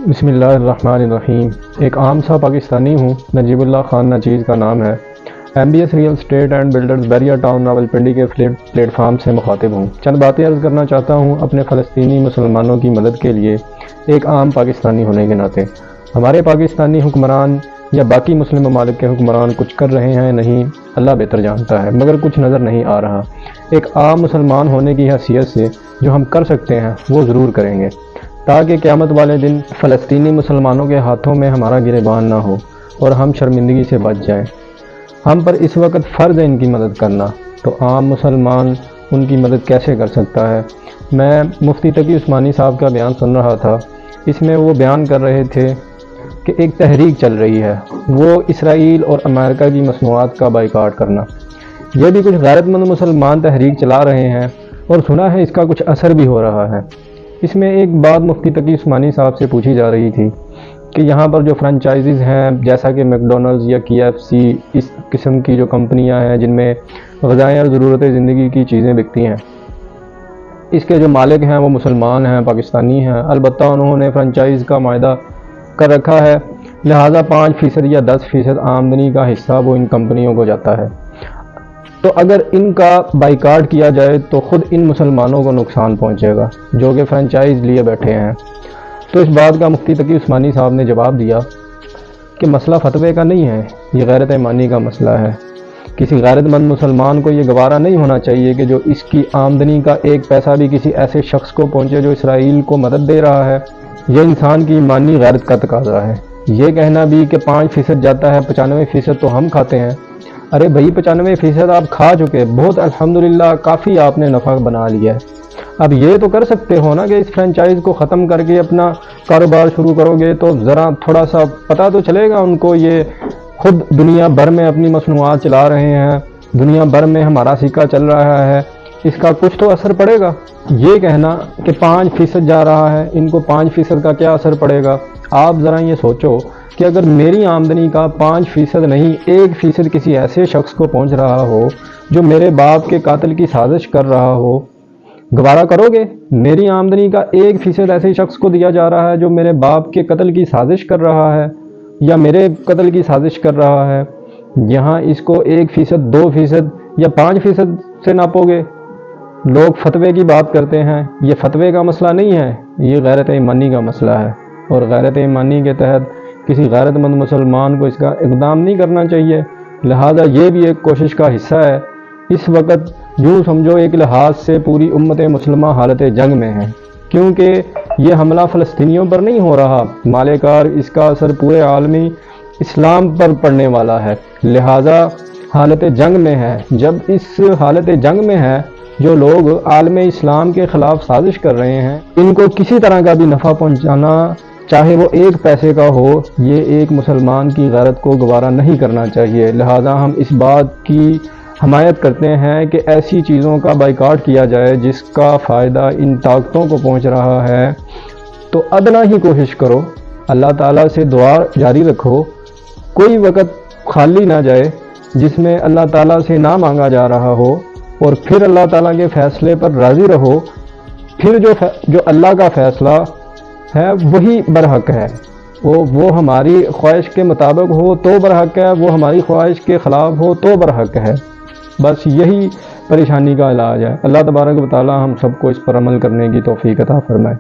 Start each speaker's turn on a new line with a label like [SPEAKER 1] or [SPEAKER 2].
[SPEAKER 1] بسم اللہ الرحمن الرحیم۔ ایک عام سا پاکستانی ہوں، نجیب اللہ خان نچیز کا نام ہے۔ M B S real estate and builders Bahria town Rawalpindi کے پلیٹ فارم سے مخاطب ہوں۔ چند باتیں عرض کرنا چاہتا ہوں اپنے فلسطینی مسلمانوں کی مدد کے لیے ایک عام پاکستانی ہونے کے ناطے۔ ہمارے پاکستانی حکمران یا باقی مسلم ممالک کے حکمران کچھ کر رہے ہیں نہیں، اللہ بہتر جانتا ہے، مگر کچھ نظر نہیں آ رہا۔ ایک عام مسلمان ہونے کی حیثیت سے جو ہم کر سکتے ہیں وہ ضرور کریں گے، تاکہ قیامت والے دن فلسطینی مسلمانوں کے ہاتھوں میں ہمارا گریبان نہ ہو اور ہم شرمندگی سے بچ جائیں۔ ہم پر اس وقت فرض ہے ان کی مدد کرنا، تو عام مسلمان ان کی مدد کیسے کر سکتا ہے؟ میں مفتی تقی عثمانی صاحب کا بیان سن رہا تھا، اس میں وہ بیان کر رہے تھے کہ ایک تحریک چل رہی ہے، وہ اسرائیل اور امریکہ کی مصنوعات کا بائیکاٹ کرنا۔ یہ بھی کچھ غیرت مند مسلمان تحریک چلا رہے ہیں اور سنا ہے اس کا کچھ اثر بھی ہو رہا ہے۔ اس میں ایک بات مفتی تقی عثمانی صاحب سے پوچھی جا رہی تھی کہ یہاں پر جو فرنچائزز ہیں جیسا کہ میکڈونلڈز یا KFC، اس قسم کی جو کمپنیاں ہیں جن میں غذائیں اور ضرورت زندگی کی چیزیں بکتی ہیں، اس کے جو مالک ہیں وہ مسلمان ہیں، پاکستانی ہیں۔ البتہ انہوں نے فرنچائز کا معاہدہ کر رکھا ہے، لہٰذا 5% یا 10% آمدنی کا حصہ وہ ان کمپنیوں کو جاتا ہے۔ تو اگر ان کا بائیکاٹ کیا جائے تو خود ان مسلمانوں کو نقصان پہنچے گا جو کہ فرنچائز لیے بیٹھے ہیں۔ تو اس بات کا مفتی تقی عثمانی صاحب نے جواب دیا کہ مسئلہ فتوے کا نہیں ہے، یہ غیرت ایمانی کا مسئلہ ہے۔ کسی غیرت مند مسلمان کو یہ گوارا نہیں ہونا چاہیے کہ جو اس کی آمدنی کا 1 پیسہ بھی کسی ایسے شخص کو پہنچے جو اسرائیل کو مدد دے رہا ہے۔ یہ انسان کی ایمانی غیرت کا تقاضا ہے۔ یہ کہنا بھی کہ 5% جاتا ہے، 95% تو ہم کھاتے ہیں۔ ارے بھائی 95% آپ کھا چکے، بہت الحمدللہ، کافی آپ نے نفع بنا لیا ہے۔ اب یہ تو کر سکتے ہو نا کہ اس فرنچائز کو ختم کر کے اپنا کاروبار شروع کرو گے تو ذرا تھوڑا سا پتہ تو چلے گا ان کو، یہ خود دنیا بھر میں اپنی مصنوعات چلا رہے ہیں، دنیا بھر میں ہمارا سکہ چل رہا ہے، اس کا کچھ تو اثر پڑے گا۔ یہ کہنا کہ 5% جا رہا ہے، ان کو 5% کا کیا اثر پڑے گا؟ آپ ذرا یہ سوچو کہ اگر میری آمدنی کا 5% نہیں 1% کسی ایسے شخص کو پہنچ رہا ہو جو میرے باپ کے قاتل کی سازش کر رہا ہو، گوارا کرو گے؟ میری آمدنی کا 1% ایسے شخص کو دیا جا رہا ہے جو میرے باپ کے قتل کی سازش کر رہا ہے یا میرے قتل کی سازش کر رہا ہے، یہاں اس کو 1%، 2% یا 5% سے ناپو گے؟ لوگ فتوے کی بات کرتے ہیں، یہ فتوے کا مسئلہ نہیں ہے، یہ غیرت ایمانی کا مسئلہ ہے، اور غیرت ایمانی کے تحت کسی غیرت مند مسلمان کو اس کا اقدام نہیں کرنا چاہیے۔ لہٰذا یہ بھی ایک کوشش کا حصہ ہے۔ اس وقت یوں سمجھو ایک لحاظ سے پوری امت مسلمہ حالت جنگ میں ہے، کیونکہ یہ حملہ فلسطینیوں پر نہیں ہو رہا، مالکار اس کا اثر پورے عالمی اسلام پر پڑنے والا ہے، لہٰذا حالت جنگ میں ہے۔ جب اس حالت جنگ میں ہے، جو لوگ عالم اسلام کے خلاف سازش کر رہے ہیں، ان کو کسی طرح کا بھی نفع پہنچانا، چاہے وہ 1 پیسے کا ہو، یہ ایک مسلمان کی غیرت کو گوارا نہیں کرنا چاہیے۔ لہٰذا ہم اس بات کی حمایت کرتے ہیں کہ ایسی چیزوں کا بائیکاٹ کیا جائے جس کا فائدہ ان طاقتوں کو پہنچ رہا ہے۔ تو ادنا ہی کوشش کرو، اللہ تعالیٰ سے دعا جاری رکھو، کوئی وقت خالی نہ جائے جس میں اللہ تعالیٰ سے نہ مانگا جا رہا ہو، اور پھر اللہ تعالیٰ کے فیصلے پر راضی رہو۔ پھر جو اللہ کا فیصلہ ہے وہی برحق ہے، وہ ہماری خواہش کے مطابق ہو تو برحق ہے، وہ ہماری خواہش کے خلاف ہو تو برحق ہے۔ بس یہی پریشانی کا علاج ہے۔ اللہ تبارک و تعالی ہم سب کو اس پر عمل کرنے کی توفیق عطا فرمائے۔